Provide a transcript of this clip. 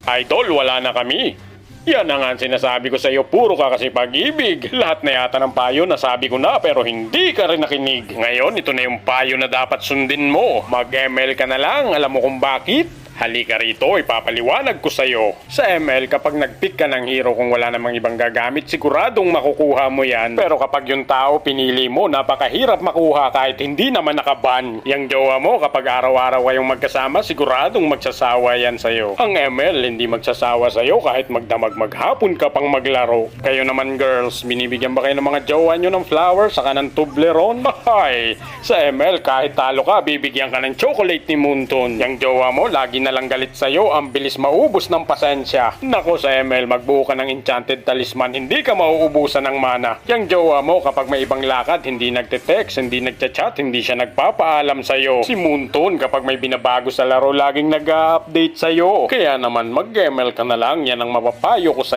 Idol, wala na kami. Yan na nga ang sinasabi ko sa iyo, puro ka kasi pag-ibig. Lahat na yata ng payo nasabi ko na pero hindi ka rin nakinig. Ngayon, ito na yung payo na dapat sundin mo. Mag-ML ka na lang, alam mo kung bakit? Halika rito, ipapaliwanag ko sa'yo. Sa ML, kapag nag-pick ka ng hero kung wala namang ibang gagamit, siguradong makukuha mo yan. Pero kapag yung tao pinili mo, napakahirap makuha kahit hindi naman nakaban. Yang jowa mo, kapag araw-araw kayong magkasama, siguradong magsasawa yan sa'yo. Ang ML, hindi magsasawa sa'yo kahit magdamag maghapon ka pang maglaro. Kayo naman girls, binibigyan ba kayo ng mga jowa nyo ng flowers saka ng Toblerone? Ay, sa ML, kahit talo ka, bibigyan ka ng chocolate ni Moonton. Yang jowa mo, lagi na lang galit sa'yo, ang bilis maubos ng pasensya. Nako sa ML, magbuo ka ng enchanted talisman, hindi ka mauubusan ng mana. Yang jowa mo, kapag may ibang lakad, hindi nagte-text, hindi nagchat-chat, hindi siya nagpapaalam sa'yo. Si Moonton, kapag may binabago sa laro, laging nag-update sa'yo. Kaya naman, mag-ML ka na lang, yan ang mapapayo ko sa'yo.